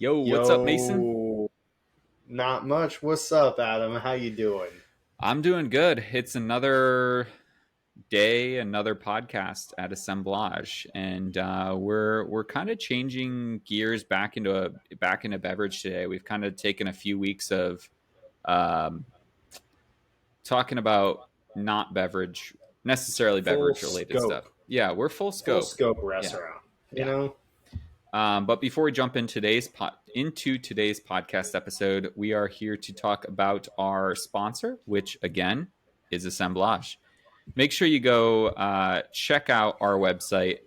Yo, what's up, Mason? Yo, not much. What's up, Adam? How you doing? I'm doing good. It's another day, another podcast at Assemblage, and we're kind of changing gears back into beverage today. We've kind of taken a few weeks of um, talking about not beverage necessarily Full beverage related scope, stuff. Yeah, we're full full scope. scope Yeah, restaurant. You yeah. know, But before we jump in into today's podcast episode, we are here to talk about our sponsor, which again is Assemblage. Make sure you go check out our website,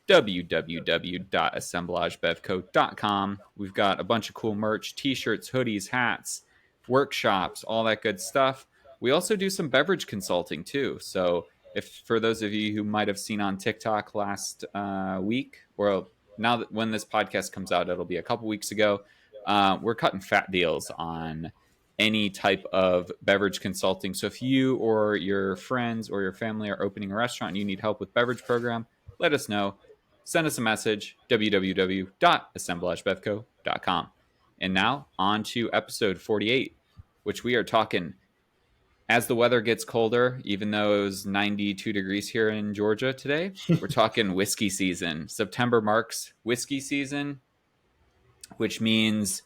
www.assemblagebevco.com. We've got a bunch of cool merch, t-shirts, hoodies, hats, workshops, all that good stuff. We also do some beverage consulting too. So if for those of you who might have seen on TikTok last week, or now that when this podcast comes out, it'll be a couple weeks ago, we're cutting fat deals on any type of beverage consulting. So if you or your friends or your family are opening a restaurant and you need help with beverage program, let us know. Send us a message, www.assemblagebevco.com. And now on to episode 48, which we are talking as the weather gets colder, even though it was 92 degrees here in Georgia today. We're talking whiskey season. September marks whiskey season, which means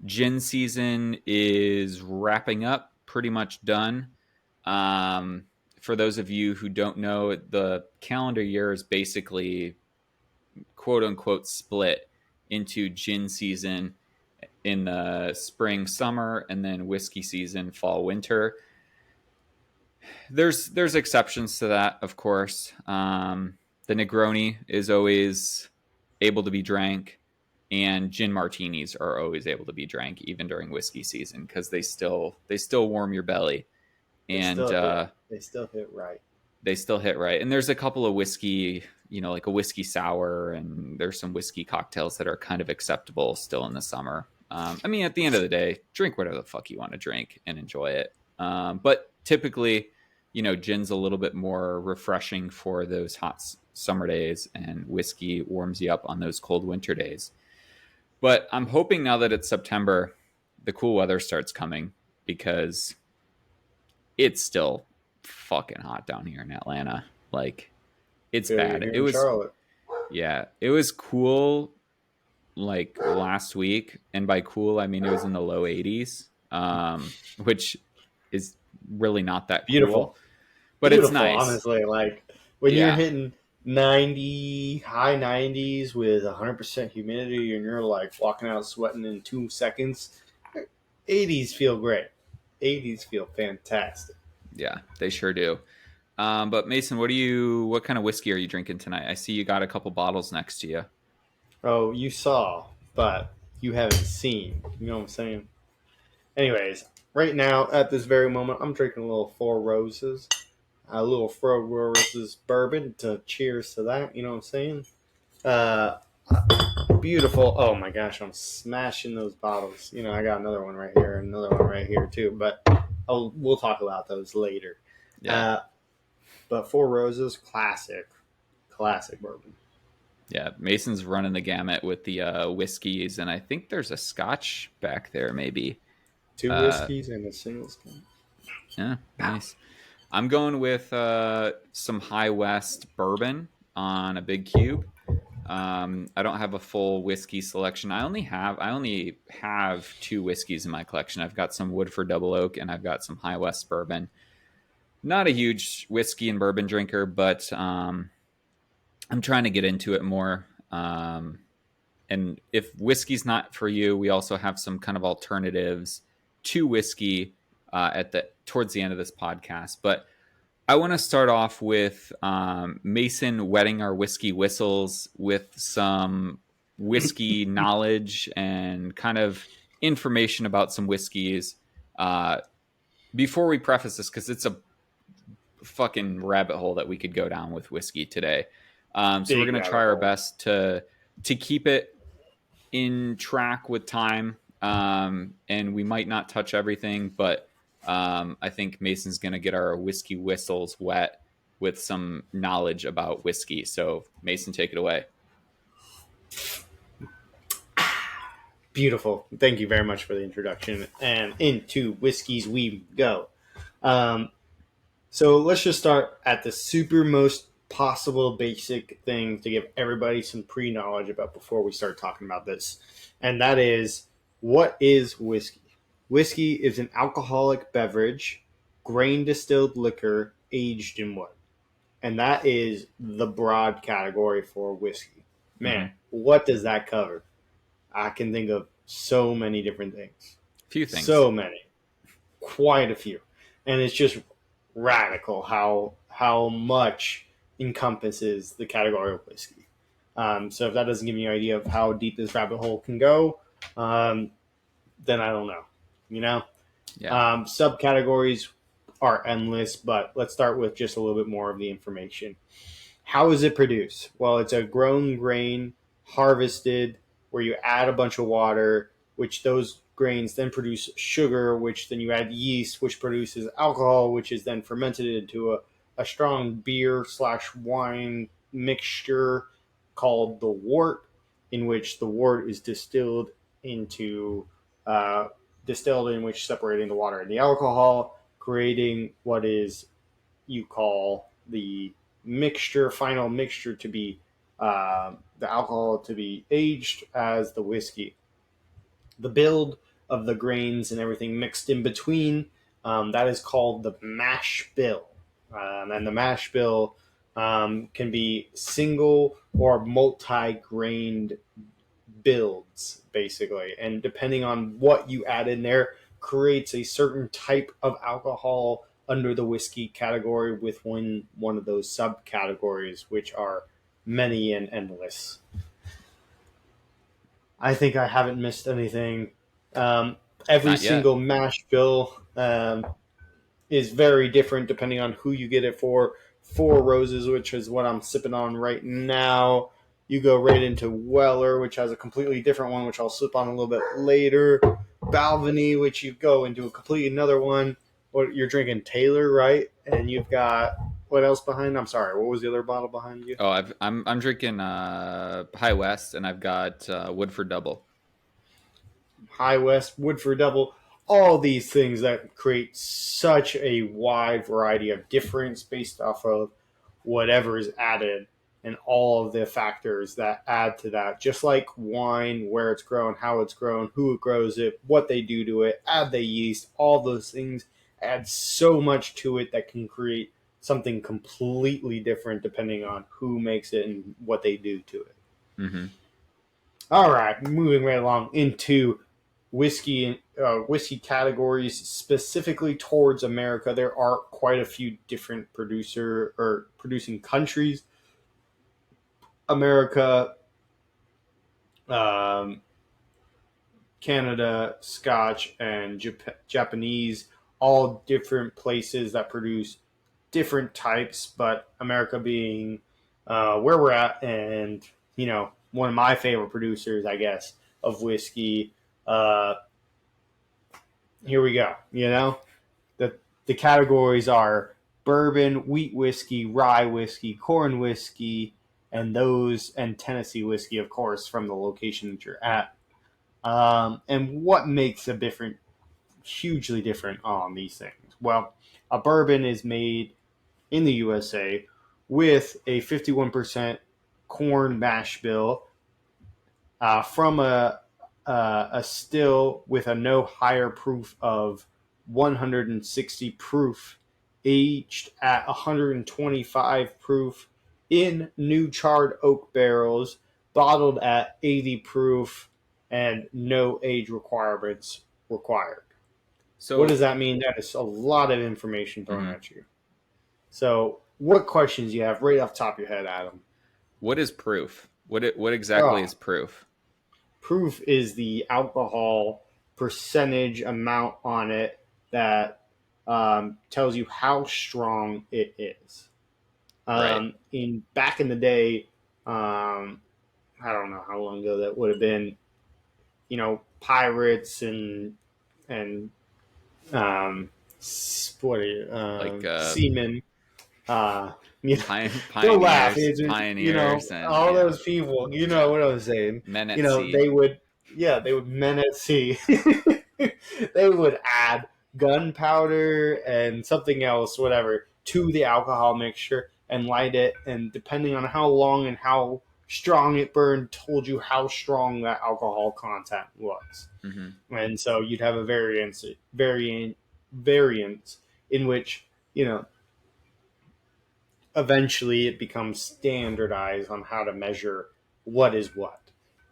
gin season is wrapping up, pretty much done. Um, for those of you who don't know, the calendar year is basically quote unquote split into gin season in the spring, summer, and then whiskey season, fall, winter. There's exceptions to that, of course. The Negroni is always able to be drank, and gin martinis are always able to be drank even during whiskey season because they still warm your belly, they and still hit. They still hit right. they still hit right. And there's a couple of whiskey, like a whiskey sour, and there's some whiskey cocktails that are kind of acceptable still in the summer. I mean, at the end of the day, drink whatever the fuck you want to drink and enjoy it. But typically, gin's a little bit more refreshing for those hot summer days, and whiskey warms you up on those cold winter days. But I'm hoping now that it's September, the cool weather starts coming because it's still fucking hot down here in Atlanta. Like, it's Feel you bad. here in Charlotte. Yeah, it was cool like last week. And by cool, I mean it was in the low 80s, which is really not that cool, Beautiful, but it's beautiful. nice. Honestly, like when you're Yeah, hitting 90, high 90s with 100% humidity, and you're like walking out sweating in 2 seconds. 80s feel great. 80s feel fantastic. yeah, they sure do. But Mason, what kind of whiskey are you drinking tonight? I see you got a couple bottles next to you. Oh, you saw, but you haven't seen. You know what I'm saying? Anyways, right now, at this very moment, I'm drinking a little Four Roses. A little Four Roses bourbon to cheers to that. You know what I'm saying? Uh, Beautiful. Oh my gosh, I'm smashing those bottles. I got another one right here, and another one right here too. But we'll talk about those later. Yeah. Uh, but Four Roses, classic bourbon. Yeah, Mason's running the gamut with the whiskeys, and I think there's a Scotch back there, maybe. Two Uh, whiskeys and a single skin. yeah, nice. I'm going with some High West bourbon on a big cube. I don't have a full whiskey selection. I only have two whiskeys in my collection. I've got some Woodford Double Oak, and I've got some High West bourbon. Not a huge whiskey and bourbon drinker, but I'm trying to get into it more. And if whiskey's not for you, we also have some kind of alternatives to whiskey at the towards the end of this podcast. But I want to start off with Mason wetting our whiskey whistles with some whiskey knowledge and kind of information about some whiskeys. Before we preface this, because it's a fucking rabbit hole that we could go down with whiskey today. So we're Big gonna rabbit try our hole. best to keep it in track with time. And we might not touch everything, but I think Mason's gonna get our whiskey whistles wet with some knowledge about whiskey. So Mason, take it away. Beautiful. Thank you very much for the introduction. And into whiskeys we go. Um, so let's just start at the super most possible basic thing to give everybody some pre knowledge about before we start talking about this. And that is, what is whiskey? Whiskey is an alcoholic beverage, grain distilled liquor aged in wood. And that is the broad category for whiskey. Man, Mm-hmm. what does that cover? I can think of so many different things. Few things. So many. Quite a few. And it's just radical how much encompasses the category of whiskey. So if that doesn't give you an idea of how deep this rabbit hole can go, then I don't know. You know, Yeah. subcategories are endless, but let's start with just a little bit more of the information. How is it produced? Well, it's a grown grain, harvested, where you add a bunch of water, which those grains then produce sugar, which then you add yeast, which produces alcohol, which is then fermented into a strong beer slash wine mixture called the wort, in which the wort is into uh, distilled, in which separating the water and the alcohol, creating what is you call the final mixture to be the alcohol to be aged as the whiskey. The build of the grains and everything mixed in between, that is called the mash bill. And the mash bill can be single or multi-grained builds, basically. And depending on what you add in there, creates a certain type of alcohol under the whiskey category with one of those subcategories, which are many and endless. I think I haven't missed anything. Every Not yet. single mash bill is very different depending on who you get it for. Four Roses, which is what I'm sipping on right now. You go right into Weller, which has a completely different one, which I'll sip on a little bit later. Balvenie, which you go into a completely another one. What you're drinking Taylor, right? And you've got what else behind? I'm sorry, what was the other bottle behind you? Oh, I'm drinking High West, and I've got Woodford Double. High West, Woodford Double, all these things that create such a wide variety of difference based off of whatever is added and all of the factors that add to that. Just like wine, where it's grown, how it's grown, who it grows it, what they do to it, add the yeast, all those things add so much to it that can create something completely different depending on who makes it and what they do to it. Mm-hmm. All right, moving right along into whiskey categories specifically towards America. There are quite a few different producer or producing countries. America, um, Canada, Scotch, and Japanese, all different places that produce different types. But America being where we're at, and one of my favorite producers, I guess, of whiskey. Uh, Here we go. The categories are bourbon, wheat whiskey, rye whiskey, corn whiskey, and Tennessee whiskey, of course, from the location that you're at. And what makes a hugely different on these things? Well, a bourbon is made in the USA with a 51% corn mash bill from a still with a no higher proof of 160 proof, aged at 125 proof in new charred oak barrels, bottled at 80 proof, and no age requirements required. What does So, that mean? That is a lot of information thrown mhm. at you. So, what questions do you have right off the top of your head, Adam? What is proof? What exactly Oh, is proof? proof is the alcohol percentage amount on it that tells you how strong it is. Right. In back in the day, I don't know how long ago that would have been. Pirates and um, Like seamen. Uh, you know, don't laugh. pioneers, It's just, pioneers, and all those people. You know what I'm saying. men at They sea. would. yeah, they would menacing. They would add gunpowder and something else, whatever, to the alcohol mixture and light it. And depending on how long and how strong it burned, told you how strong that alcohol content was. Hmm. And so you'd have a variance in which eventually it becomes standardized on how to measure what is what.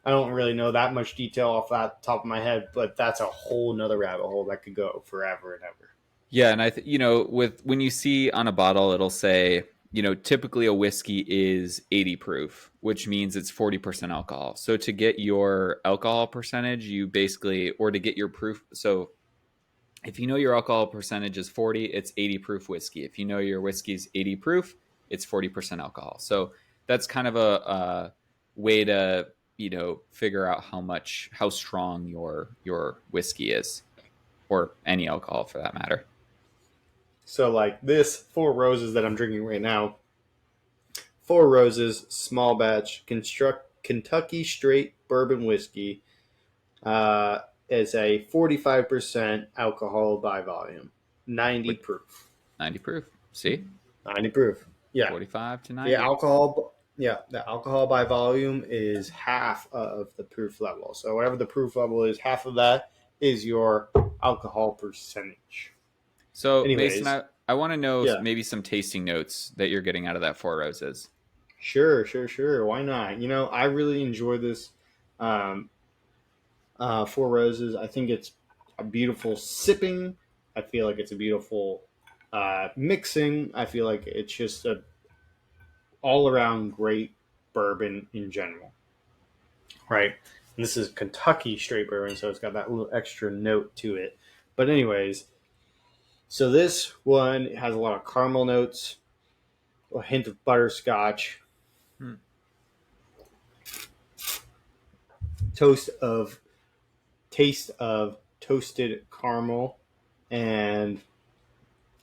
I don't really know that much detail off that top of my head, but that's a whole nother rabbit hole that could go forever and ever. Yeah, and with when you see on a bottle, it'll say, typically a whiskey is 80 proof, which means it's 40% alcohol. So to get your alcohol percentage, you basically, or to get your proof, so if you know your alcohol percentage is 40, it's 80 proof whiskey. If you know your whiskey's 80 proof, it's 40% alcohol. So that's kind of a way to, figure out how strong your whiskey is, or any alcohol for that matter. So, like this Four Roses that I'm drinking right now, Four Roses small batch construct Kentucky straight bourbon whiskey uh, is a 45% alcohol by volume, 90 With proof. 90 proof. See? 90 proof. Yeah. 45 to The 90. alcohol, yeah, the alcohol by volume is half of the proof level. So whatever the proof level is, half of that is your alcohol percentage. So, Mason, Anyways, I want to know yeah, maybe some tasting notes that you're getting out of that Four Roses. sure. Why not? I really enjoy this um, Four Roses. I think it's a beautiful sipping. I feel like it's a beautiful mixing. I feel like it's just a all around great bourbon in general. Right? And this is Kentucky straight bourbon, so it's got that little extra note to it. But anyways, so this one has a lot of caramel notes, a hint of butterscotch, Hmm. toast of taste of toasted caramel, and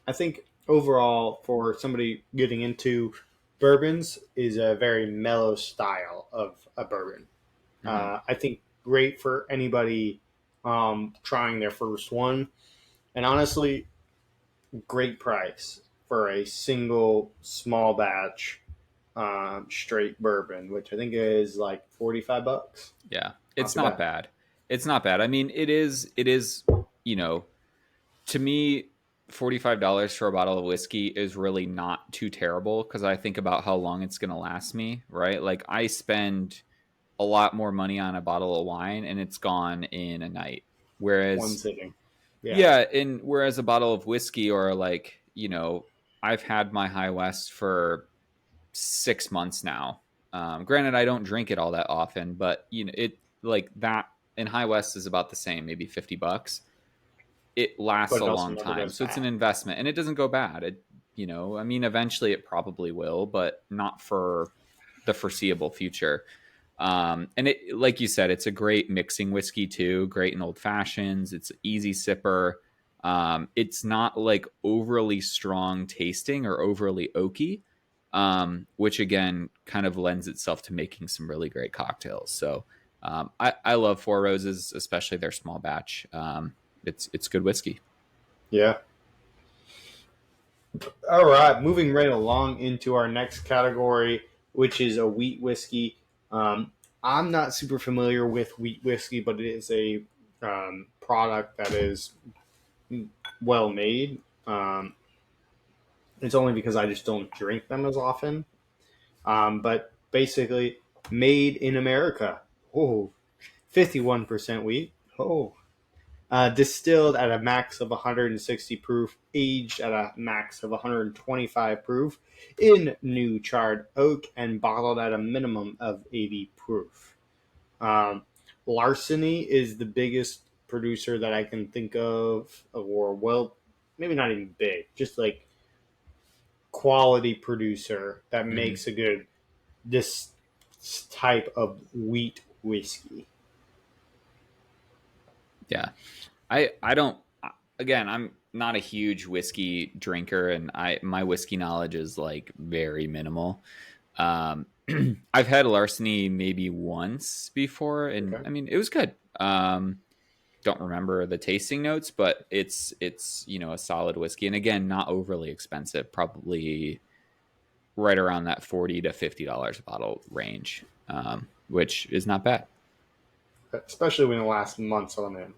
I think overall for somebody getting into bourbons is a very mellow style of a bourbon. Mm-hmm. I think great for anybody trying their first one. And honestly, great price for a single small batch straight bourbon, which I think is like $45. Yeah, Not it's too not bad. bad. It's not bad. I mean, it is, you know, to me, $45 for a bottle of whiskey is really not too terrible because I think about how long it's going to last me, right? Like, I spend a lot more money on a bottle of wine and it's gone in a night. One Whereas, sitting. Yeah. yeah, and whereas a bottle of whiskey, or like, I've had my High West for 6 months now. Granted, I don't drink it all that often, but it like that. And High West is about the same, maybe $50. It lasts But a it also long never time, goes so it's an bad. investment, and it doesn't go bad. I mean, eventually it probably will, but not for the foreseeable future. And it, like you said, it's a great mixing whiskey too. Great in old fashions. It's an easy sipper. It's not like overly strong tasting or overly oaky, which again kind of lends itself to making some really great cocktails. So I love Four Roses, especially their small batch. It's good whiskey. Yeah. All right. Moving right along into our next category, which is a wheat whiskey. I'm not super familiar with wheat whiskey, but it is a product that is well made. It's only because I just don't drink them as often. But basically, made in America. Oh, 51% wheat. Oh, distilled at a max of 160 proof, aged at a max of 125 proof, in new charred oak, and bottled at a minimum of 80 proof. Um, Larceny is the biggest producer that I can think of, or well, maybe not even big, just like quality producer that Mm-hmm. makes a good this type of wheat whiskey. Yeah, I don't. Again, I'm not a huge whiskey drinker, and I my whiskey knowledge is like very minimal. I've had larceny maybe once before, and Okay. I mean it was good. Don't remember the tasting notes, but it's a solid whiskey, and again, not overly expensive. Probably right around that $40 to $50 a bottle range, which is not bad. Especially when the last month's on in.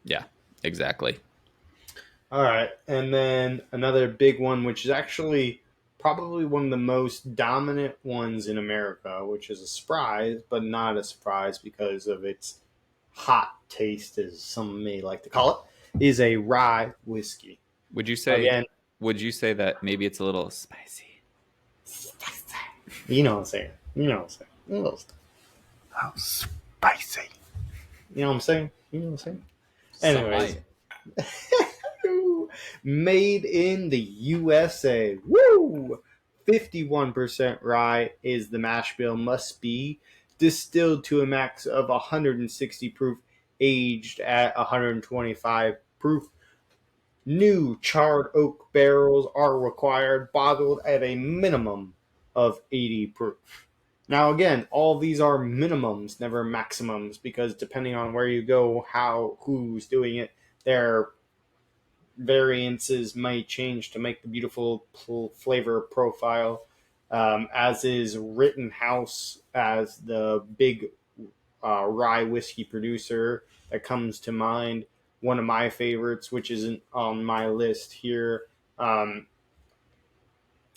Yeah, exactly. All right. And then another big one, which is actually probably one of the most dominant ones in America, which is a surprise, but not a surprise because of its hot taste, as some may like to call it, is a rye whiskey. Would you say Again, would you say that maybe it's a little spicy? you know what I'm saying. You know what I'm saying. You know what I'm saying. How spicy. You know what I'm saying? You know what I'm saying? Some Anyways, might. made in the USA. Woo! 51% rye is the mash bill, must be distilled to a max of 160 proof, aged at 125 proof. New charred oak barrels are required, bottled at a minimum of 80 proof. Now, again, all these are minimums, never maximums, because depending on where you go, who's doing it, their variances might change to make the beautiful flavor profile. As is Rittenhouse as the big rye whiskey producer that comes to mind. One of my favorites, which isn't on my list here, um,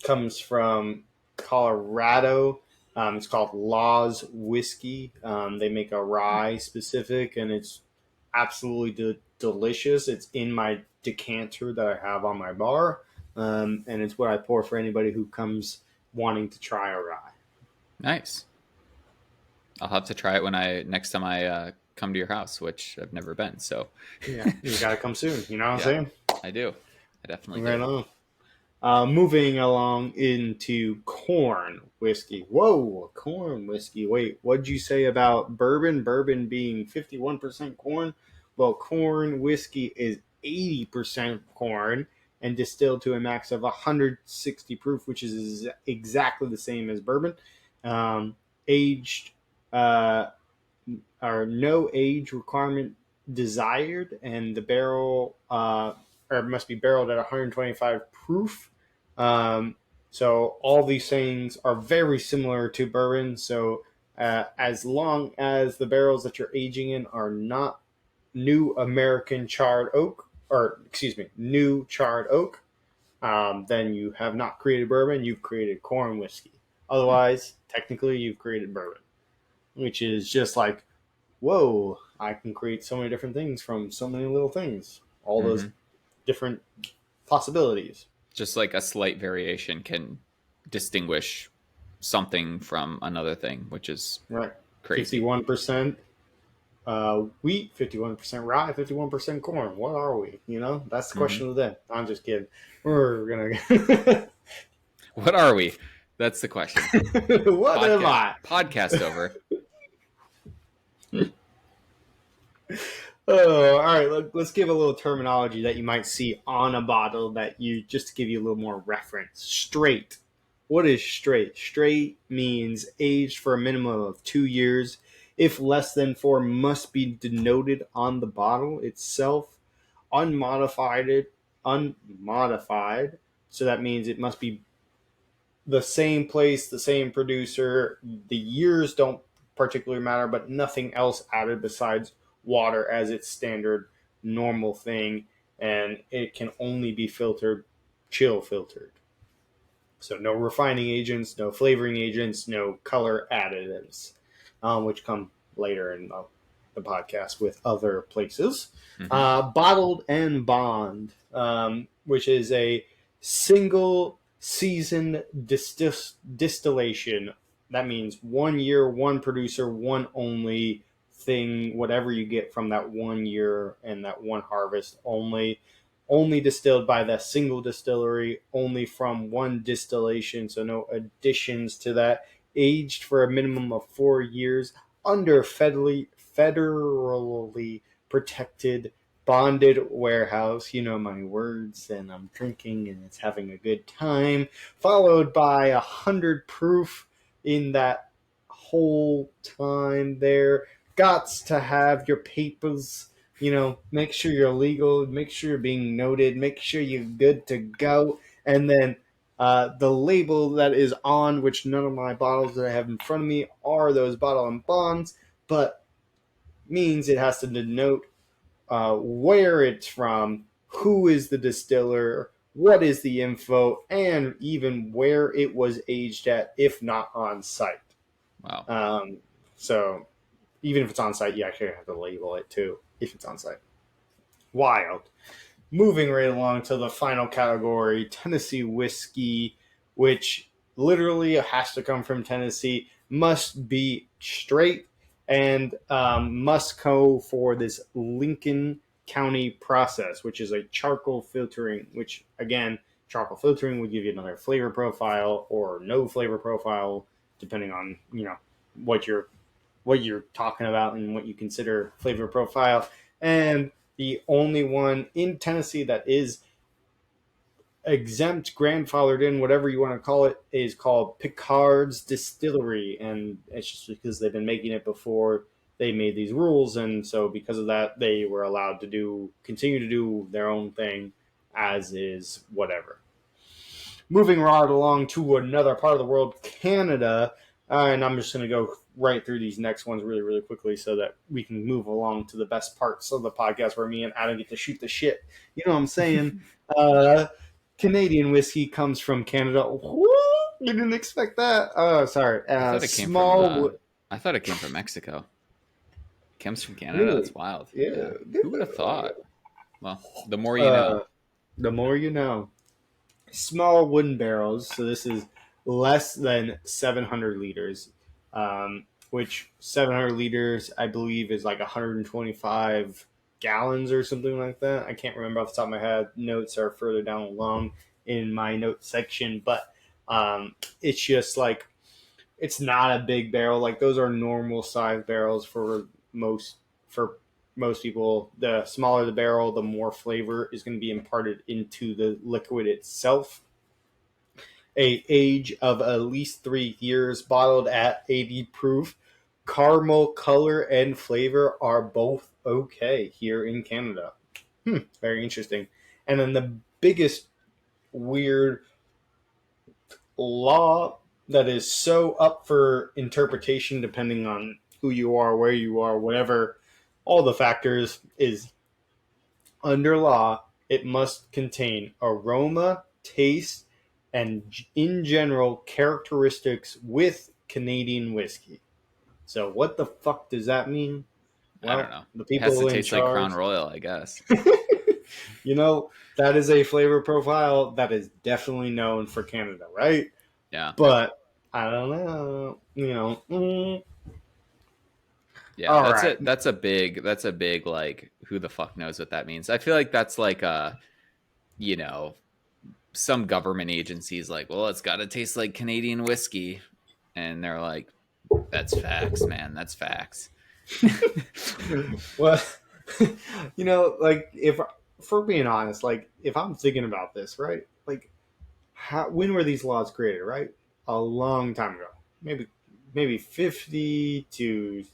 comes from Colorado. It's called Law's Whiskey. They make a rye specific, and it's absolutely delicious. It's in my decanter that I have on my bar, and it's what I pour for anybody who comes wanting to try a rye. Nice. I'll have to try it when I next time I come to your house, which I've never been. So, Yeah, you got to come soon. You know what I'm yeah, saying? I do. I definitely Right do. on. Moving along into corn whiskey. Whoa, corn whiskey. Wait, what'd you say about bourbon? Bourbon being 51% corn? Well, corn whiskey is 80% corn and distilled to a max of 160 proof, which is exactly the same as bourbon. Aged, uh, or no age requirement desired, and the barrel or must be barreled at 125 proof. Um, so all these things are very similar to bourbon. So as long as the barrels that you're aging in are not new American charred oak, or excuse me, new charred oak, then you have not created bourbon. You've created corn whiskey. Otherwise, technically, you've created bourbon, which is just like, whoa, I can create so many different things from so many little things. All those Hmm. different possibilities. Just like a slight variation can distinguish something from another thing, which is Right. crazy. 51% wheat, 51% rye, 51% corn. What are we? You know, that's the Hmm. question of the day. I'm just kidding. We're going to. What are we? That's the question. What am I? Podcast over. Oh, all right. Let's give a little terminology that you might see on a bottle that you just to give you a little more reference. Straight. What is straight? Straight means aged for a minimum of 2 years. If less than four, must be denoted on the bottle itself. Unmodified. Unmodified. So that means it must be the same place, the same producer. The years don't particularly matter, but nothing else added besides water as its standard normal thing, and it can only be filtered, chill filtered. So no refining agents, no flavoring agents, no color additives, which come later in the podcast with other places. Hmm. Bottled and bond, which is a single season distillation. That means 1 year, one producer, one only thing, whatever you get from that 1 year and that one harvest only distilled by the single distillery, only from one distillation, so no additions to that. Aged for a minimum of 4 years under federally protected bonded warehouse. You know my words, and I'm drinking and it's having a good time. Followed by 100 proof in that whole time there. Gots to have your papers, make sure you're legal, make sure you're being noted, make sure you're good to go. And then the label that is on, which none of my bottles that I have in front of me are those bottle and bonds, but means it has to denote where it's from, who is the distiller, what is the info, and even where it was aged at, if not on site. Wow. So even if it's on site, you actually have to label it too, if it's on site. Wild. Moving right along to the final category, Tennessee whiskey, which literally has to come from Tennessee, must be straight, and must go for this Lincoln County process, which is a charcoal filtering, which again, charcoal filtering would give you another flavor profile or no flavor profile, depending on, what you're talking about and what you consider flavor profile. And the only one in Tennessee that is exempt, grandfathered in, whatever you want to call it, is called Picard's Distillery. And it's just because they've been making it before they made these rules. And so because of that, they were allowed to continue to do their own thing as is, whatever. Moving right along to another part of the world, Canada. And I'm just going to go right through these next ones really, really quickly so that we can move along to the best parts of the podcast where me and Adam get to shoot the shit. You know what I'm saying? Canadian whiskey comes from Canada. Woo! You didn't expect that? Oh, sorry. I thought it came from. I thought it came from Mexico. It comes from Canada. Really? That's wild. Yeah. Who would have thought? Well, the more you know. The more you know. Small wooden barrels. So this is less than 700 liters, which 700 liters, I believe, is like 125 gallons or something like that. I can't remember off the top of my head. Notes are further down along in my notes section, but it's just like, it's not a big barrel. Like those are normal size barrels most for most people. The smaller the barrel, the more flavor is going to be imparted into the liquid itself. A age of at least 3 years, bottled at 80 proof. Caramel color and flavor are both okay here in Canada. Very interesting. And then the biggest weird law that is so up for interpretation depending on who you are, where you are, whatever, all the factors, is under law, it must contain aroma, taste, and in general characteristics with Canadian whiskey. So what the fuck does that mean? I don't Well, know. the It has to people in taste like charge, Crown Royal, I guess. that is a flavor profile that is definitely known for Canada, right? Yeah. But I don't know, Yeah, all that's right. it. That's a big like who the fuck knows what that means. I feel like that's like you know, some government agencies like, well, it's got to taste like Canadian whiskey, and they're like, that's facts, man. That's facts. Well, like if we're being honest, like if I'm thinking about this, right? Like, when were these laws created? Right, a long time ago, maybe 50 to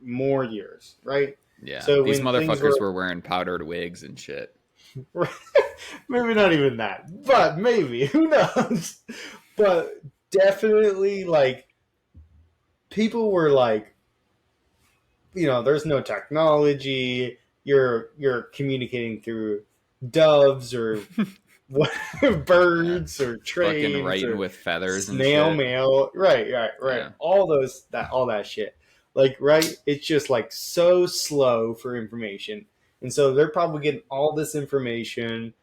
more years, right? Yeah, So these when things were motherfuckers were wearing powdered wigs and shit. maybe not even that, but maybe, who knows? But definitely, like, people were like, there's no technology. You're communicating through doves or Yeah, birds or fucking trains writing or with feathers and snail shit. mail. Right. Yeah, All that shit. Like, right? It's just like so slow for information. And so they're probably getting all this information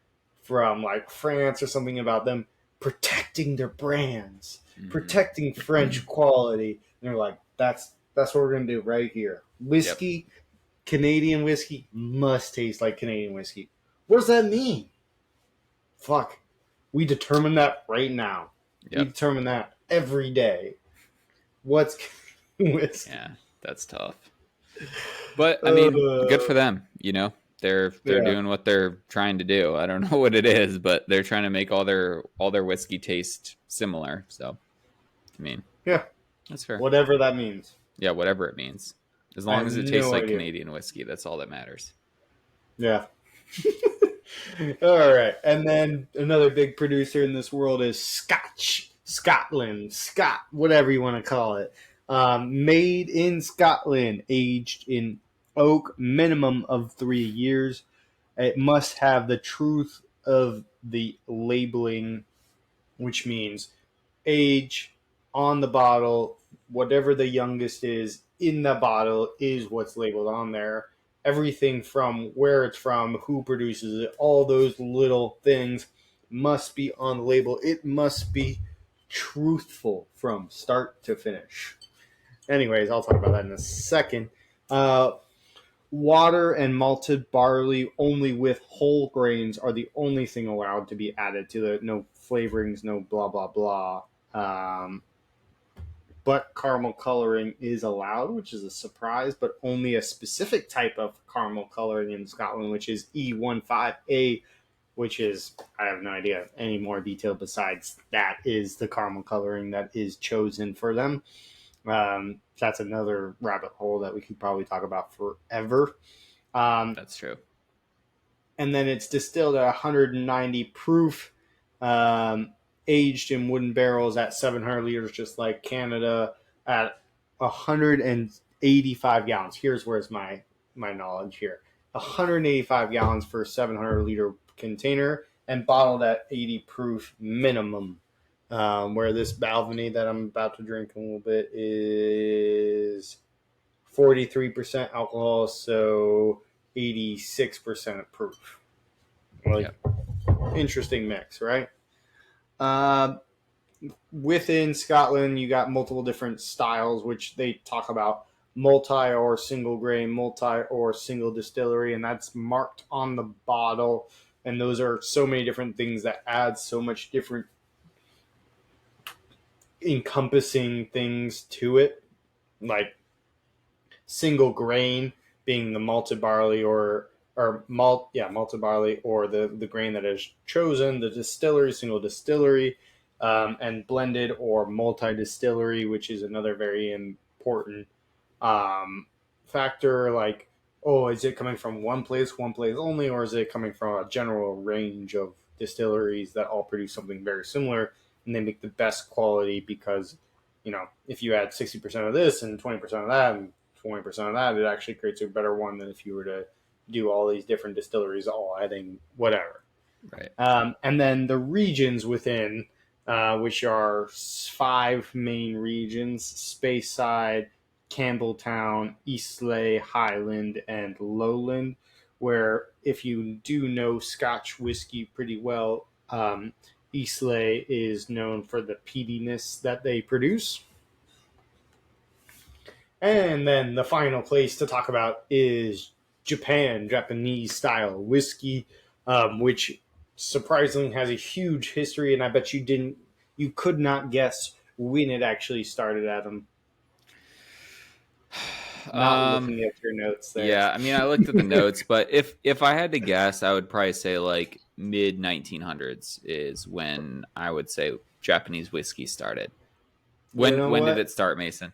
from like France or something about them protecting their brands, mm-hmm. protecting French quality. And they're like, that's what we're gonna do right here. Yep, Whiskey, Canadian whiskey must taste like Canadian whiskey. What does that mean? Fuck. We determine that right now. We yep. determine that every day. What's whiskey? Yeah, that's tough. But I mean, good Uh, for them. They're yeah, doing what they're trying to do. I don't know what it is, but they're trying to make all their whiskey taste similar. So, I mean, yeah. That's fair. whatever that means. Yeah, whatever it means. As I long have as it tastes no like idea. Canadian whiskey, that's all that matters. Yeah. All right. And then another big producer in this world is Scotch, Scotland, Scott, whatever you want to call it. Made in Scotland, aged in oak, minimum of 3 years. It must have the truth of the labeling, which means age on the bottle, whatever the youngest is in the bottle is what's labeled on there. Everything from where it's from, who produces it, all those little things must be on the label. It must be truthful from start to finish. Anyways, I'll talk about that in a second. Uh, Water and malted barley only with whole grains are the only thing allowed to be added to the no flavorings, no blah blah blah. Um, but caramel coloring is allowed, which is a surprise, but only a specific type of caramel coloring in Scotland, which is E15A, which is, I have no idea any more detail besides that is the caramel coloring that is chosen for them. That's another rabbit hole that we could probably talk about forever. Um, That's true. and then it's distilled at 190 proof, um, aged in wooden barrels at 700 liters, just like Canada, at 185 gallons. Here's where's my knowledge here: 185 gallons for a 700-liter container, and bottled at 80 proof minimum. Where this Balvenie that I'm about to drink in a little bit is 43% alcohol, so 86% proof. Like, Yep. interesting mix, right? Uh, Within Scotland, you got multiple different styles, which they talk about multi or single grain, multi or single distillery, and that's marked on the bottle. And those are so many different things that add so much different encompassing things to it. Like single grain being the malted barley malted barley or the grain that is chosen, the distillery, single distillery, and blended or multi distillery, which is another very important factor. Like, oh, is it coming from one place only, or is it coming from a general range of distilleries that all produce something very similar and they make the best quality because if you add 60% of this and 20% of that and 20% of that, it actually creates a better one than if you were to do all these different distilleries all adding whatever. Right. And then the regions within, which are five main regions: Speyside, Campbelltown, Eastleigh, Highland, and Lowland. Where, if you do know Scotch whiskey pretty well, Eastleigh is known for the peatiness that they produce. And then the final place to talk about is Japan, Japanese style whiskey, which surprisingly has a huge history. And I bet you could not guess when it actually started, Adam. Not Um, looking at your notes there. yeah, I mean, I looked at the notes, but if I had to guess, I would probably say like mid 1900s is when I would say Japanese whiskey started. You When know when did what? it start, Mason?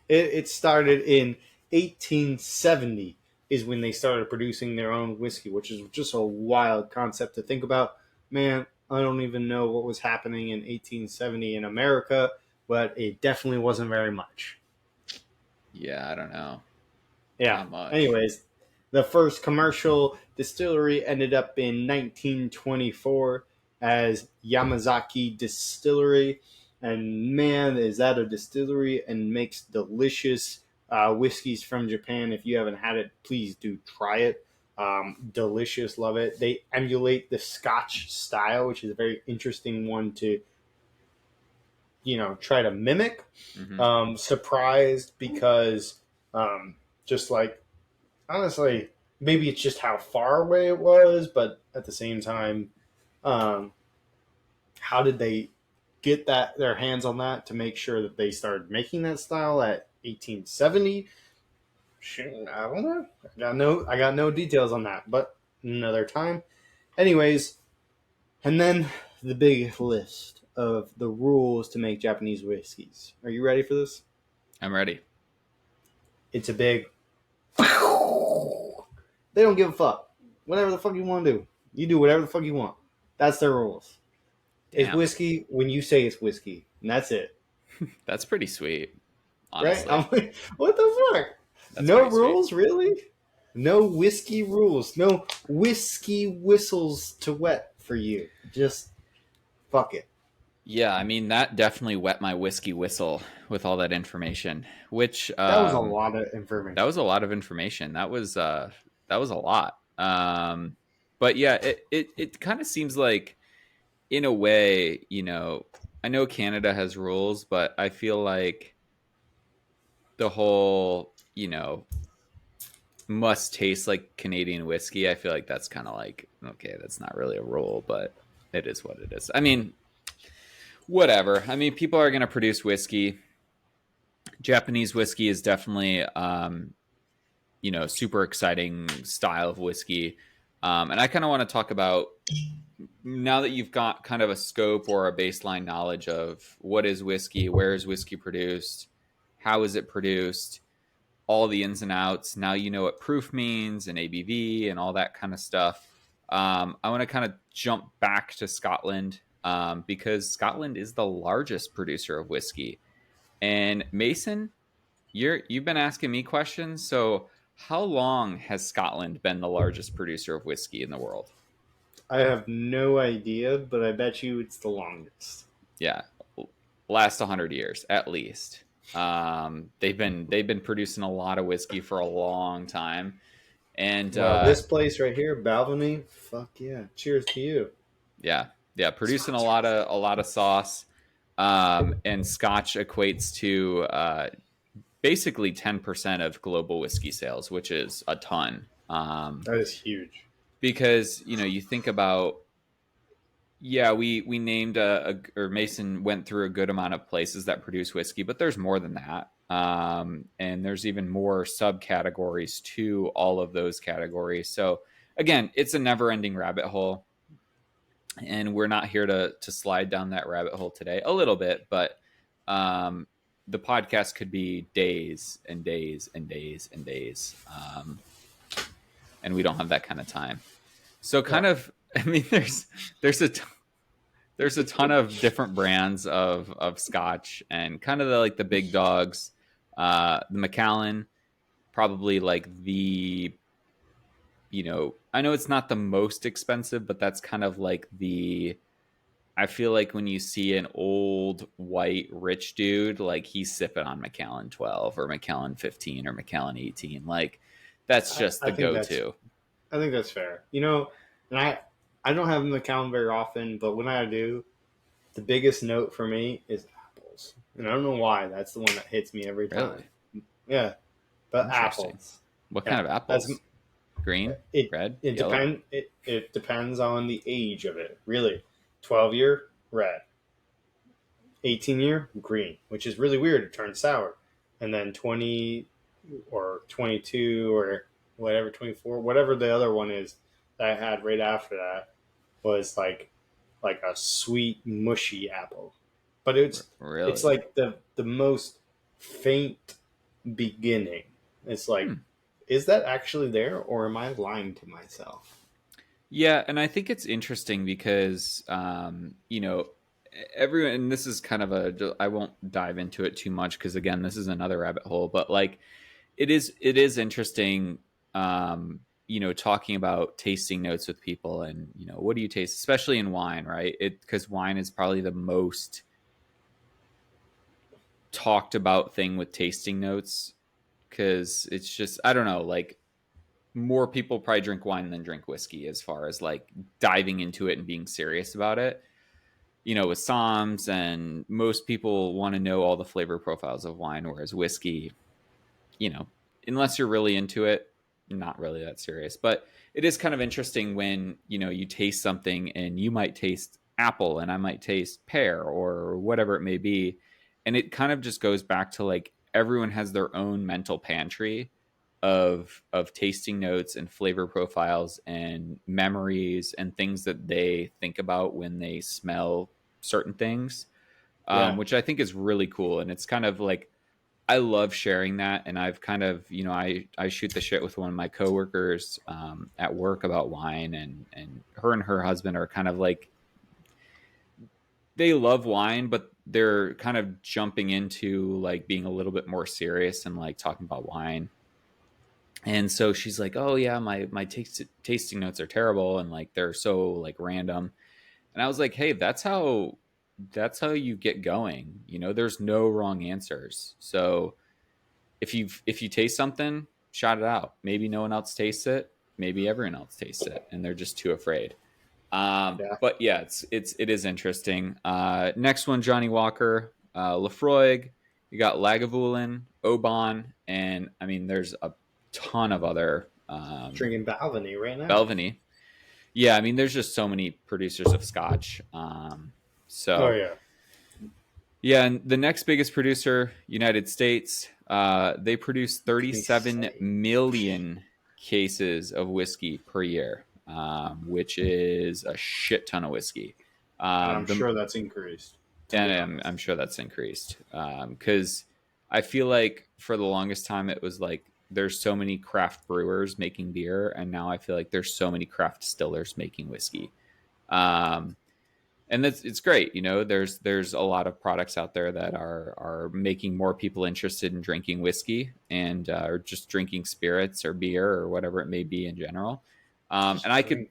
It started in 1870 is when they started producing their own whiskey, which is just a wild concept to think about. Man, I don't even know what was happening in 1870 in America, but it definitely wasn't very much. Yeah, I don't know. Yeah. Not much. Anyways, the first commercial distillery ended up in 1924 as Yamazaki Distillery. And man, is that a distillery and makes delicious whiskeys from Japan. If you haven't had it, please do try it. Delicious, love it. They emulate the Scotch style, which is a very interesting one to try to mimic. Hmm. Surprised because just like honestly, maybe it's just how far away it was, but at the same time, um, how did they get their hands on that to make sure that they started making that style at 1870? I don't know. I got no details on that, but another time. Anyways, and then the big list of the rules to make Japanese whiskeys. Are you ready for this? I'm ready. It's a big. They don't give a fuck. Whatever the fuck you want to do, you do whatever the fuck you want. That's their rules. It's Damn. whiskey when you say it's whiskey, and that's it. That's pretty sweet, Right? honestly. I'm like, what the fuck? That's No pretty sweet. rules, really? No whiskey rules. No whiskey whistles to wet for you. Just fuck it. Yeah, I mean that definitely wet my whiskey whistle with all that information. Which That was a lot of that information. was a lot of information. That was a lot. But yeah, it kind of seems like in a way, I know Canada has rules, but I feel like the whole, must taste like Canadian whiskey. I feel like that's kind of like, okay, that's not really a rule, but it is what it is. I mean, whatever. I mean, people are going to produce whiskey. Japanese whiskey is definitely, super exciting style of whiskey. And I kind of want to talk about now that you've got kind of a scope or a baseline knowledge of what is whiskey, where is whiskey produced, how is it produced, all the ins and outs. Now you know what proof means and ABV and all that kind of stuff. I want to kind of jump back to Scotland because Scotland is the largest producer of whiskey. And Mason, you've been asking me questions. So, how long has Scotland been the largest producer of whiskey in the world? I have no idea, but I bet you it's the longest. Yeah, last 100 years at least. They've been producing a lot of whiskey for a long time, and Well, this place right here, Balvenie, fuck yeah. Cheers to you. yeah, yeah, producing a Sponsor lot us. of a lot of sauce. And Scotch equates to basically 10% of global whiskey sales, which is a ton. That is huge. Because you think about, yeah, we named or Mason went through a good amount of places that produce whiskey, but there's more than that. And there's even more subcategories to all of those categories. So again, it's a never-ending rabbit hole, and we're not here to slide down that rabbit hole today. A little bit, but um, the podcast could be days and days and days and days, and we don't have that kind of time. So Yeah. kind of, I mean, there's a there's a ton of different brands of Scotch, and kind of like the big dogs. The Macallan, probably like I know it's not the most expensive, but that's kind of like I feel like when you see an old white rich dude, like he's sipping on Macallan 12 or Macallan 15 or Macallan 18. Like that's just I the think go that's to. I think that's fair. And I don't have them account very often, but when I do, the biggest note for me is apples. And I don't know why. That's the one that hits me every time. Really Yeah, but interesting. apples. What kind Yeah, of that's apples? Green, it. red, It yellow? depend. It depends on the age of it. Really, 12-year red, 18-year green, which is really weird. It turns sour, and then 20 or 22 or whatever 24, whatever the other one is that I had right after that was like a sweet mushy apple, but it's Really? like the most faint beginning. It's like, Hmm. is that actually there, or am I lying to myself? Yeah, and I think it's interesting because everyone. And this is kind of I won't dive into it too much because again, this is another rabbit hole. But like, it is interesting. Talking about tasting notes with people, and what do you taste, especially in wine, right? It Because wine is probably the most talked about thing with tasting notes because it's just, I don't know, like more people probably drink wine than drink whiskey as far as like diving into it and being serious about it. With Psalms, and most people want to know all the flavor profiles of wine, whereas whiskey, you know, unless you're really into it, not really that serious. But it is kind of interesting when, you taste something and you might taste apple and I might taste pear or whatever it may be. And it kind of just goes back to like everyone has their own mental pantry of tasting notes and flavor profiles and memories and things that they think about when they smell certain things, Yeah, which I think is really cool. And it's kind of like I love sharing that, and I've kind of, I shoot the shit with one of my coworkers at work about wine, and her husband are kind of like, they love wine, but they're kind of jumping into like being a little bit more serious and like talking about wine. And so she's like, "Oh yeah, my tasting notes are terrible, and like they're so like random." And I was like, "Hey, that's how you get going. There's no wrong answers. So if you taste something, shout it out. Maybe no one else tastes it. Maybe everyone else tastes it, and they're just too afraid." Yeah. But yeah, it is interesting. Next one, Johnny Walker, Lafroig. You got Lagavulin, Oban, and I mean, there's a ton of other Drinking Balvenie right now. Belvany. Yeah, I mean, there's just so many producers of Scotch. Oh So yeah. yeah, and the next biggest producer, United States, they produce Can we 37 say? million cases of whiskey per year, which is a shit ton of whiskey. And I'm The sure that's increased. To and be I'm honest. sure that's increased because I feel like for the longest time it was like there's so many craft brewers making beer, and now I feel like there's so many craft distillers making whiskey. Um, and that's it's great. There's a lot of products out there that are making more people interested in drinking whiskey and or just drinking spirits or beer or whatever it may be in general. And Just I could, drink.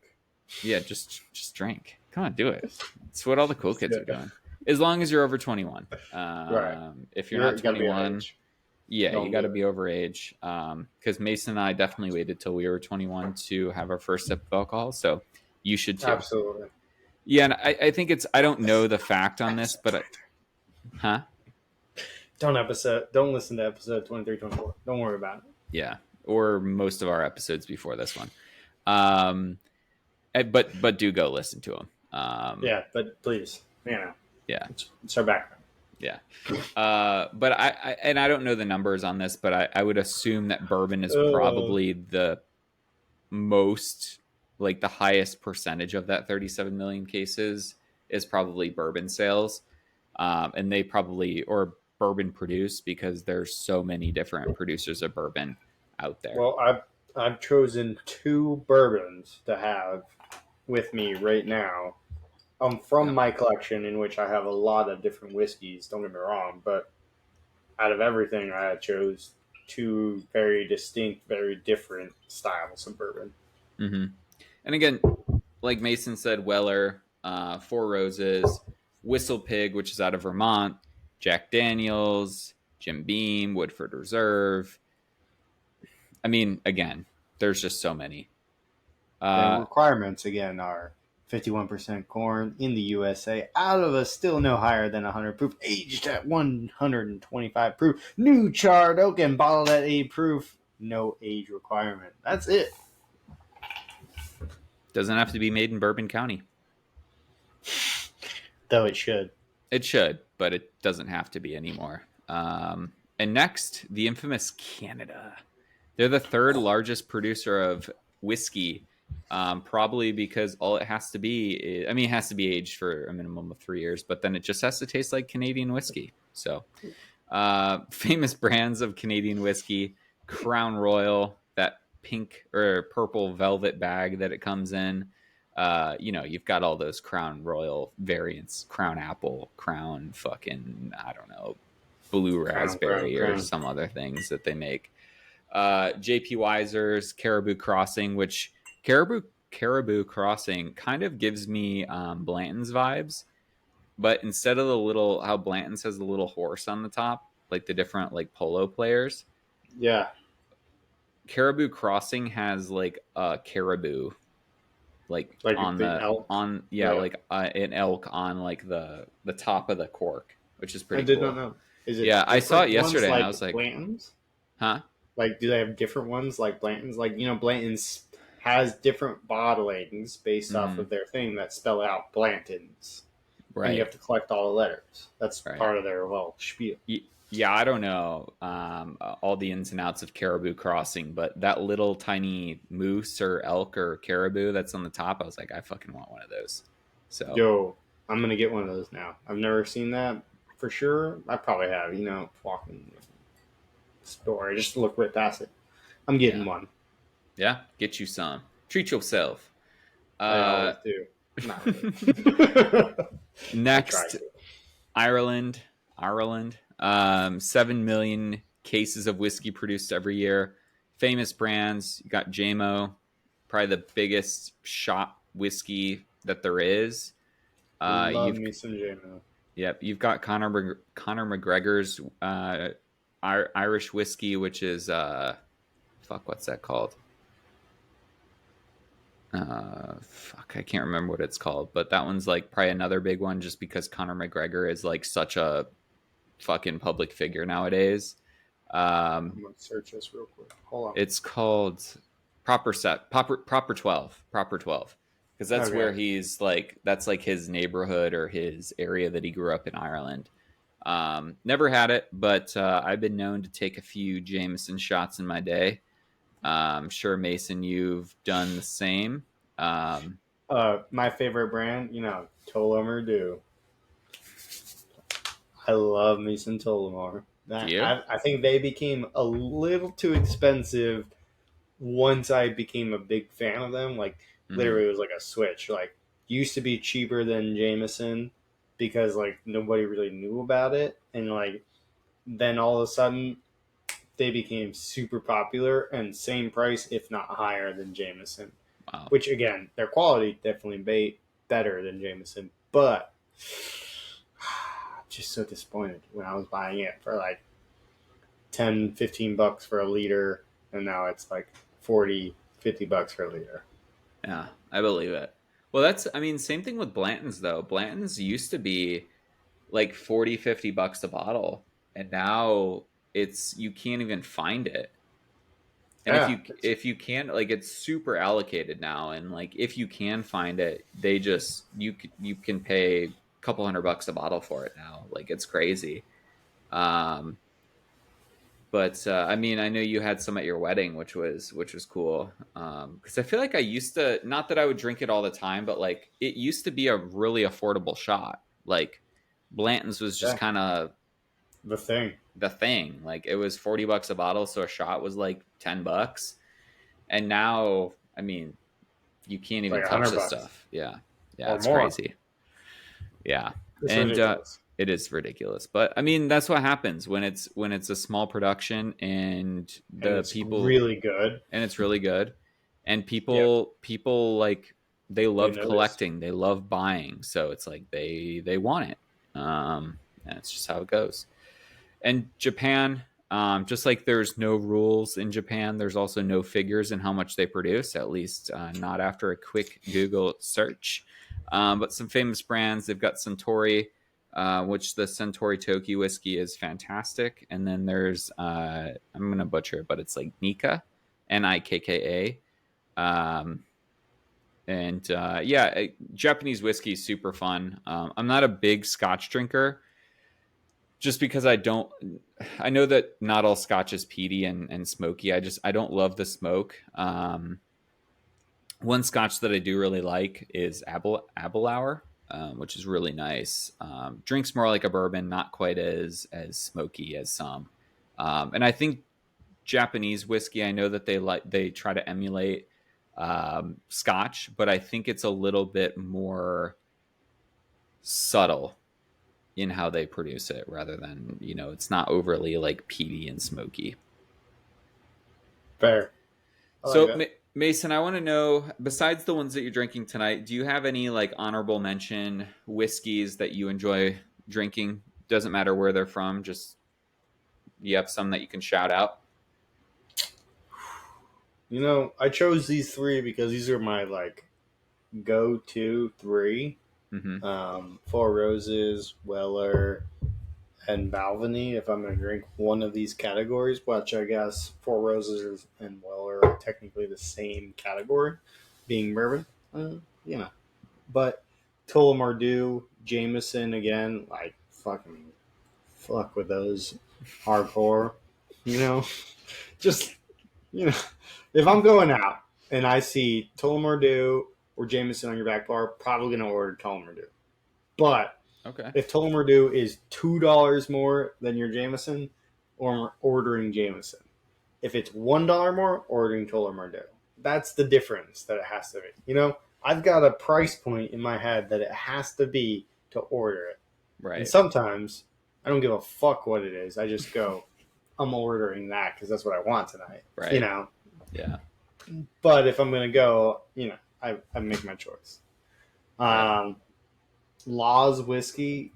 yeah, just drink. Come on, do it. It's what all the cool kids are Yeah. doing. As long as you're over 21. Right. If you're not You gotta be our 21, age. yeah, you Don't got do to it. be over age. Because Mason and I definitely waited till we were 21 to have our first sip of alcohol. So you should too. Absolutely. Yeah, and I think I don't know the fact on this, but huh? Don't listen to episode 23, 24. Don't worry about it. Yeah, or most of our episodes before this one. Um, but do go listen to them. Yeah, but please, Yeah, it's our background. yeah. But and I don't know the numbers on this, but I would assume that bourbon is Uh, probably the most, like the highest percentage of that 37 million cases is probably bourbon sales. And they probably, or bourbon produced, because there's so many different producers of bourbon out there. well, I've chosen two bourbons to have with me right now. From Yeah. my collection, in which I have a lot of different whiskeys. Don't get me wrong, but out of everything, I chose two very distinct, very different styles of bourbon. hmm And again, like Mason said, Weller, Four Roses, Whistle Pig, which is out of Vermont, Jack Daniels, Jim Beam, Woodford Reserve. I mean, again, there's just so many. And Uh, requirements again are 51% corn in the USA out of a still no higher than 100 proof, aged at 125 proof, new charred oak and bottled at 80 proof. No age requirement. That's it. doesn't have to be made in Bourbon County. Though it should. It should, but it doesn't have to be anymore. And next, the infamous Canada. They're the third largest producer of whiskey, probably because all it has to be is, I mean, it has to be aged for a minimum of 3 years, but then it just has to taste like Canadian whiskey. So, famous brands of Canadian whiskey: Crown Royal, that pink or purple velvet bag that it comes in. You've got all those Crown Royal variants: Crown Apple, Crown fucking, I don't know, Blue Crown, crown, Raspberry, or crown. some other things that they make. JP Weiser's Caribou Crossing, which Caribou Crossing kind of gives me Blanton's vibes, but instead of the little, how Blanton's has the little horse on the top, like the different like polo players, Yeah. Caribou Crossing has like a caribou, like Like on the the elk. on yeah, Yeah. like an elk on like the top of the cork, which is I pretty did not cool. know. Is it Yeah, I saw it different ones yesterday and I like was like, Blanton's? huh? Like, do they have different ones like Blanton's? Like, Blanton's has different bottlings based off Mm-hmm. of their thing that spell out Blanton's. And you Right, have to collect all the letters. That's right. part of their whole spiel. Yeah, I don't know all the ins and outs of Caribou Crossing, but that little tiny moose or elk or caribou that's on the top, I was like, I fucking want one of those. So Yo, I'm gonna get one of those now. I've never seen that for sure. I probably have, walking. store. I just look right past it. I'm getting Yeah. one. Yeah. Get you some. Treat yourself. I Uh, always do. Not really. I try next, to. Ireland. Ireland. 7 million cases of whiskey produced every year. Famous brands. You got JMO, probably the biggest shot whiskey that there is. Love You've me some JMO. Yep, you've got Conor McGregor's Irish whiskey, which is fuck, what's that called? Fuck, I can't remember what it's called, but that one's like probably another big one, just because Conor McGregor is like such a fucking public figure nowadays. I'm Um, gonna search this real quick. Hold it's called Proper 12, because on. that's where Okay. he's like, that's like his neighborhood or his area that he grew up in Ireland. Never had it, but I've been known to take a few Jameson shots in my day. I'm sure, Mason, you've done the same. Um, My favorite brand, Tullamore Dew. I love me some Tullamore. do That you? I think they became a little too expensive once I became a big fan of them. Like Mm-hmm. literally, it was like a switch. Like used to be cheaper than Jameson because like nobody really knew about it, and like then all of a sudden they became super popular and same price, if not higher than Jameson. Wow. Which again, their quality definitely better than Jameson, but just so disappointed when I was buying it for like 10, 15 bucks for a liter, and now it's like 40, 50 bucks for a liter. Yeah, I believe it. Well, I mean, same thing with Blanton's, though. Blanton's used to be like 40, 50 bucks a bottle, and now you can't even find it. And if Yeah, you if you can, like, it's super allocated now, and like if you can find it, you can pay a couple $100 a bottle for it now. Like, it's crazy. Um, but I mean, I know you had some at your wedding, which was cool. Because I feel like I used to, not that I would drink it all the time, but like it used to be a really affordable shot. Like Blanton's was just yeah, kind of the thing. the thing. Like it was $40 a bottle, so a shot was like $10. And now, I mean, you can't It's even like a touch hundred this bucks stuff. Yeah, yeah, or it's more. crazy. Yeah, It's and ridiculous. it is ridiculous. But I mean, that's what happens when it's a small production and And the it's people really good. and it's really good, and Yep, people like, they they love notice. collecting, they love buying, so it's like they want it. And it's just how it goes. And Japan, just like there's no rules in Japan, there's also no figures in how much they produce, at least not after a quick Google search. But some famous brands, they've got Suntory, which the Suntory Toki whiskey is fantastic. And then there's, I'm going to butcher it, but it's like Nika, Nikka. And yeah, Japanese whiskey is super fun. I'm not a big Scotch drinker, just because I know that not all Scotch is peaty and smoky. I don't love the smoke. One Scotch that I do really like is Abelauer, which is really nice. Drinks more like a bourbon, not quite as smoky as some. And I think Japanese whiskey, I know that they try to emulate Scotch, but I think it's a little bit more subtle in how they produce it, rather than, it's not overly like peaty and smoky. Fair. I like So, that. Mason, I want to know, besides the ones that you're drinking tonight, do you have any like honorable mention whiskeys that you enjoy drinking? Doesn't matter where they're from, just you have some that you can shout out. I chose these three because these are my like go-to three. Mm-hmm. Four Roses, Weller, and Balvenie. If I'm going to drink one of these categories, which I guess Four Roses and Weller are technically the same category, being bourbon. You know, but Tullamore Dew, Jameson again, like fucking fuck with those hardcore. You know, just you know, if I'm going out and I see Tullamore Dew or Jameson on your back bar, probably gonna order Tullamore Dew. But Okay. if Tullamore Dew is $2 more than your Jameson, or ordering Jameson. If it's $1 more, ordering Tullamore. That's the difference that it has to be. I've got a price point in my head that it has to be to order it. And Right. sometimes I don't give a fuck what it is. I just go, I'm ordering that because that's what I want tonight. Right. Yeah. But if I'm going to go, I make my choice. Yep. Law's Whiskey,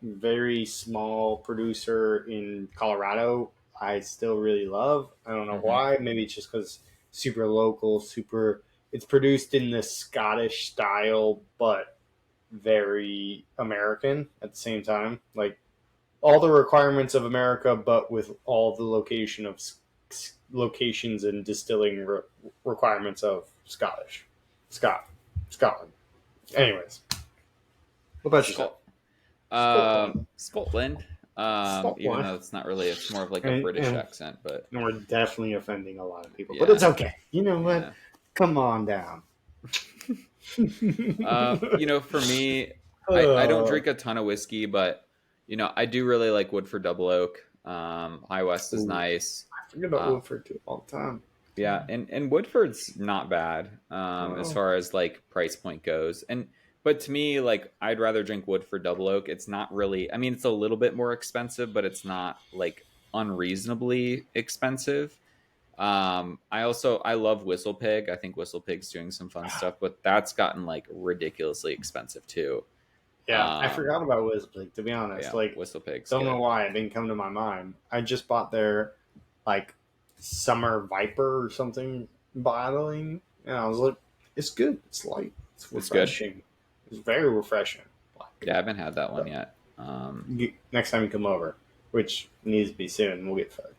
very small producer in Colorado. I still really love. I don't know Mm-hmm. why. Maybe it's just because super local, super. It's produced in the Scottish style, but very American at the same time. Like all the requirements of America, but with all the locations and distilling requirements of Scotland. Anyways, what about yourself? Scot- Scotland. Scotland. Even Scotland. though it's not really, it's more of like a And, British and, accent, but and we're definitely offending a lot of people, but yeah. it's okay. You know what? Yeah. Come on down. For me, I don't uh, drink a ton of whiskey, but I do really like Woodford Double Oak. High West is ooh, nice. I forget about Uh, Woodford too all the time. yeah, and Woodford's not bad as Oh, far as like price point goes. But to me, like I'd rather drink Woodford Double Oak. It's not really. I mean, it's a little bit more expensive, but it's not like unreasonably expensive. I love Whistle Pig. I think Whistle Pig's doing some fun stuff, but that's gotten like ridiculously expensive too. yeah, I Um, forgot about Whistler, to be honest. yeah, Like, Whistle Pig's don't know good. why it didn't come to my mind. I just bought their, like, Summer Viper or something bottling, and I was like, it's good. It's light. It's It's good. refreshing. It's very refreshing. Yeah, I haven't had that one But yet. next time you come over, which needs to be soon, we'll get fucked.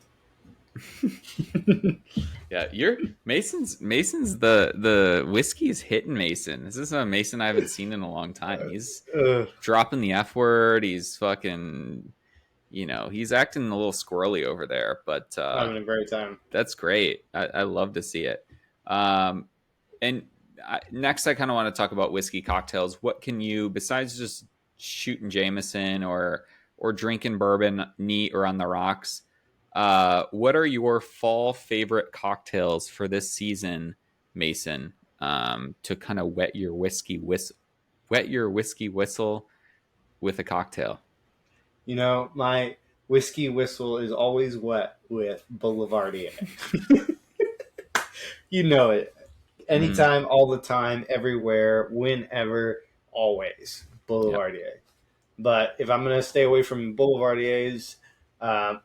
Yeah, you're Mason's the whiskey's hitting Mason. This is a Mason I haven't seen in a long time. He's uh, dropping the F word. He's fucking, he's acting a little squirrely over there, but having a great time. that's great. I love to see it. Um, and next, I kind of want to talk about whiskey cocktails. What can you, besides just shooting Jameson or drinking bourbon neat or on the rocks? What are your fall favorite cocktails for this season, Mason? To kind of wet your whiskey whistle with a cocktail. My whiskey whistle is always wet with Boulevardier. You know it. Mm, Anytime, all the time, everywhere, whenever, always. yep. Boulevardier. But if I'm going to stay away from Boulevardiers,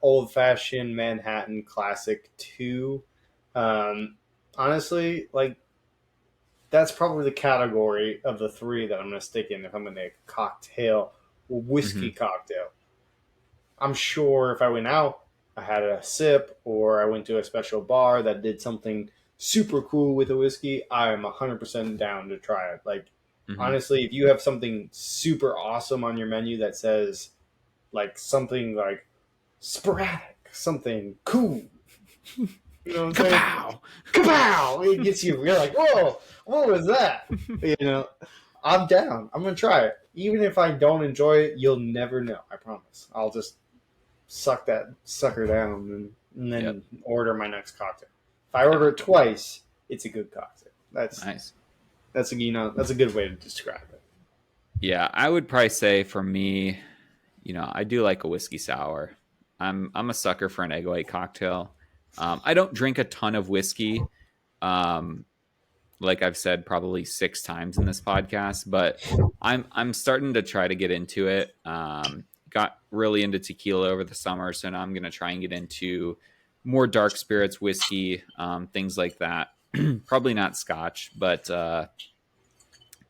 old fashioned Manhattan Classic 2, um, honestly, like, that's probably the category of the three that I'm going to stick in if I'm going to make a cocktail, whiskey Hmm. cocktail. I'm sure if I went out, I had a sip, or I went to a special bar that did something super cool with a whiskey, I'm 100% down to try it. Like, Hmm. honestly, if you have something super awesome on your menu that says, like, something like sporadic, something cool, you know what I'm saying? Kapow! Kapow! It gets you, you're like, whoa, what was that? You know, I'm down. I'm going to try it. Even if I don't enjoy it, you'll never know. I promise. I'll just suck that sucker down and Yep. then order my next cocktail. If I Yeah. order it twice, it's a good cocktail. Nice. That's a good way to describe it. Yeah, I would probably say for me, I do like a whiskey sour. I'm a sucker for an egg white cocktail. I don't drink a ton of whiskey, um, like I've said probably 6 times in this podcast, but I'm starting to try to get into it. Got really into tequila over the summer, so now I'm gonna try and get into more dark spirits, whiskey, things like that. Probably not Scotch, but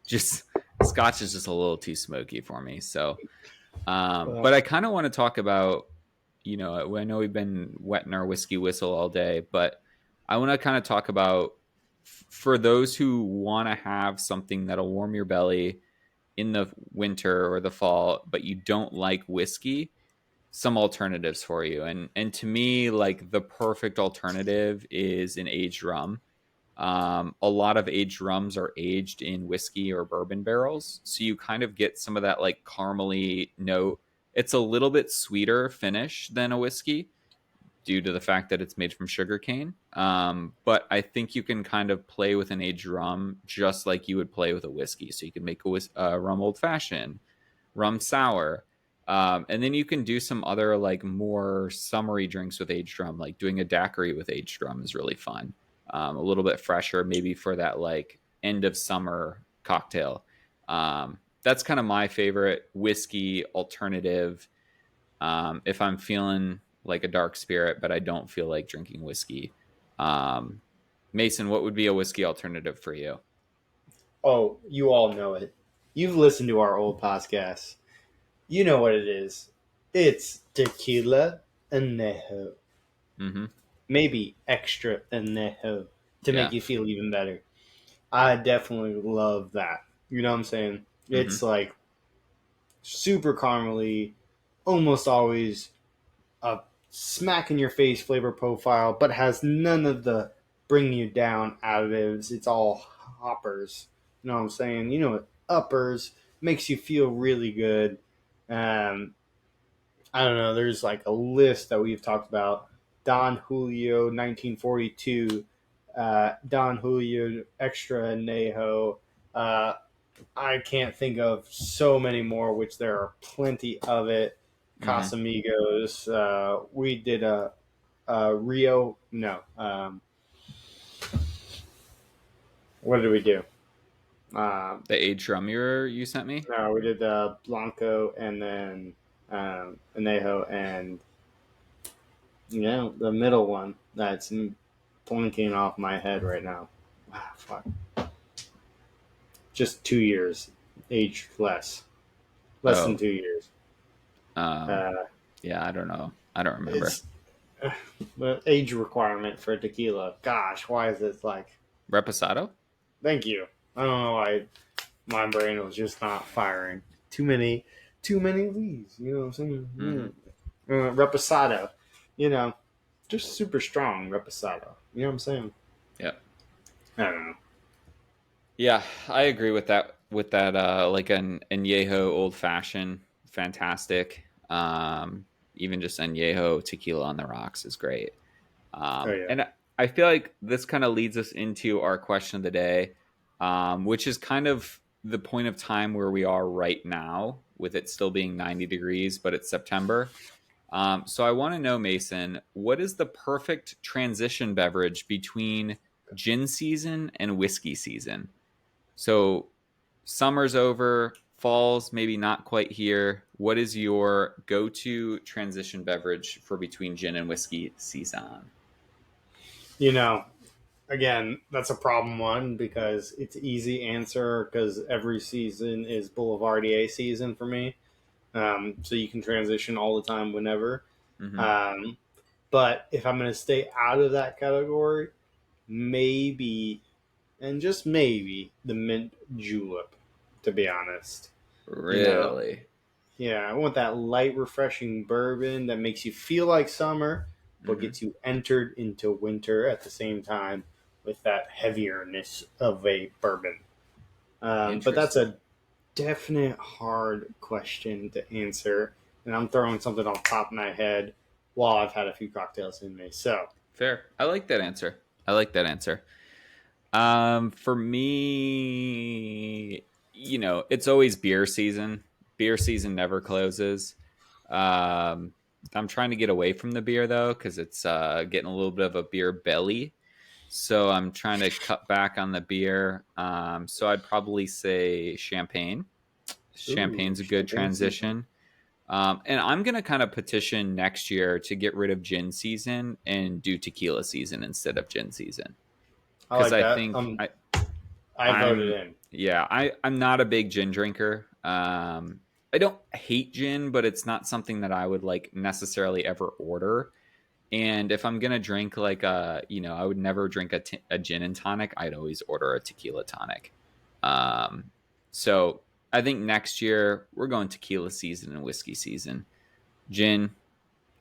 just Scotch is just a little too smoky for me. So Well, but I kind of want to talk about, I know we've been wetting our whiskey whistle all day, but I want to kind of talk about for those who want to have something that'll warm your belly in the winter or the fall, but you don't like whiskey, some alternatives for you. And to me, like the perfect alternative is an aged rum. A lot of aged rums are aged in whiskey or bourbon barrels, so you kind of get some of that like caramely note. It's a little bit sweeter finish than a whiskey, due to the fact that it's made from sugarcane. But I think you can kind of play with an aged rum just like you would play with a whiskey. So you can make a rum old fashioned, rum sour. And then you can do some other like more summery drinks with aged rum, like doing a daiquiri with aged rum is really fun. A little bit fresher, maybe for that like end of summer cocktail. That's kind of my favorite whiskey alternative. If I'm feeling like a dark spirit, but I don't feel like drinking whiskey. Um, Mason, what would be a whiskey alternative for you? Oh, you all know it. You've listened to our old podcast. You know what it is. It's tequila anejo. Mm-hmm. Maybe extra anejo to make Yeah. you feel even better. I definitely love that. You know what I'm saying? Mm-hmm. It's like super caramely, almost always a smack in your face flavor profile, but has none of the bring you down additives. It's all hoppers. You know what I'm saying? You know, uppers makes you feel really good. Um, I don't know. There's like a list that we've talked about. Don Julio, 1942. Don Julio, Extra Anejo. Uh, I can't think of so many more, which there are plenty of it. Mm-hmm. Casamigos. We did a Rio. No. What did we do? The aged rum you sent me? No, we did the Blanco and then Anejo and the middle one that's blinking off my head right now. Ah, fuck. Just 2 years, age less than Oh, 2 years. um, Uh, yeah, I don't know. I don't remember. it's the age requirement for tequila. Gosh, why is it like? Reposado? Thank you. I don't know why my brain was just not firing. Too many leads. You know what I'm saying? Mm-hmm. Reposado. You know, just super strong reposado. You know what I'm saying? Yeah. I don't know. Yeah, I agree with that. With that, like an añejo old fashioned, fantastic. Even just añejo tequila on the rocks is great. Oh yeah. And I feel like this kind of leads us into our question of the day, which is kind of the point of time where we are right now, with it still being 90 degrees, but it's September. So I want to know, Mason, what is the perfect transition beverage between gin season and whiskey season? So summer's over, fall's maybe not quite here. What is your go-to transition beverage for between gin and whiskey season? You know, again, that's a problem one because it's easy answer because every season is Boulevardier season for me. So you can transition all the time whenever. Mm-hmm. Um, but if I'm going to stay out of that category, maybe, and just maybe, the mint julep, to be honest. You know, Really? yeah, I want that light, refreshing bourbon that makes you feel like summer, but Mm-hmm. gets you entered into winter at the same time with that heavierness of a bourbon. But that's Interesting. a definite hard question to answer, and I'm throwing something off the top of my head while I've had a few cocktails in me. So, Fair. I like that answer. I like that answer. For me, it's always beer season. Beer season never closes. Um, I'm trying to get away from the beer though, because it's getting a little bit of a beer belly. So I'm trying to cut back on the beer. So I'd probably say champagne. ooh, Champagne's a good champagne season. transition. And I'm gonna kind of petition next year to get rid of gin season and do tequila season instead of gin season, I because like I that. think I voted I'm in. yeah, I'm not a big gin drinker. I don't hate gin, but it's not something that I would like necessarily ever order. And if I'm gonna drink like I would never drink a gin and tonic. I'd always order a tequila tonic. Um, so I think next year we're going tequila season and whiskey season. Gin,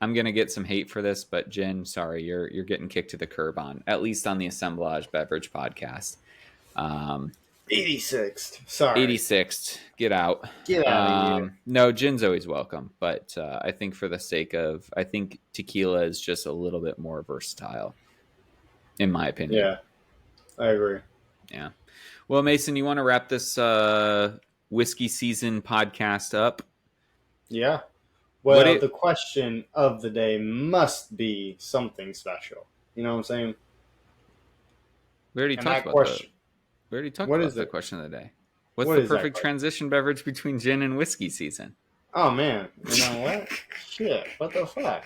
I'm gonna get some hate for this, but gin, sorry, you're getting kicked to the curb on, at least on the Assemblage Beverage podcast. Um, 86th. Sorry. 86th. Get out. Get out of here. No, gin's always welcome, but I think for the sake of, I think tequila is just a little bit more versatile, in my opinion. Yeah, I agree. Yeah. Well, Mason, you want to wrap this whiskey season podcast up? Yeah. What Well, it? the question of the day must be something special. You know what I'm saying? We already And talked that about the. question, We already talked what about is the it? question of the day. What's What the is that perfect question? transition beverage between gin and whiskey season? Oh, man. You know what? Shit. What the fuck?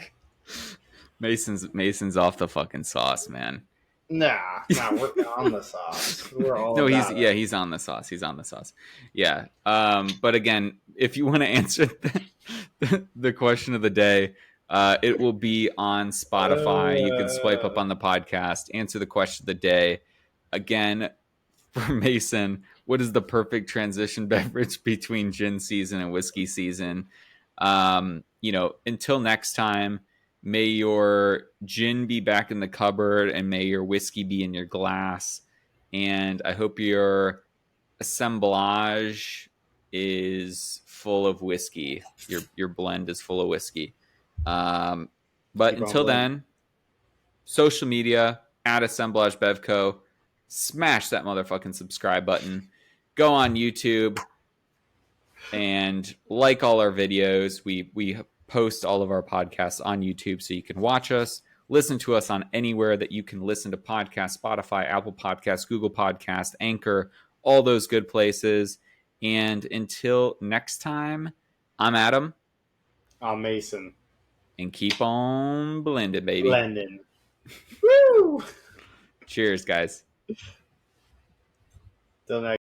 Mason's off the fucking sauce, man. Nah, we're on the sauce. We're all No, about it. he's on the sauce. He's on the sauce. Yeah. But again, if you want to answer the question of the day, it will be on Spotify. You can swipe up Uh, on the podcast, answer the question of the day. Again, for Mason, what is the perfect transition beverage between gin season and whiskey season? Until next time, may your gin be back in the cupboard and may your whiskey be in your glass. And I hope your assemblage is full of whiskey. Your blend is full of whiskey. But keep on until blending. then, social media at Assemblage Bevco. Smash that motherfucking subscribe button. Go on YouTube and like all our videos. We post all of our podcasts on YouTube so you can watch us. Listen to us on anywhere that you can listen to podcasts: Spotify, Apple Podcasts, Google Podcasts, Anchor, all those good places. And until next time, I'm Adam. Mason. And keep on blended, baby. Blending. Woo! Cheers, guys. Till next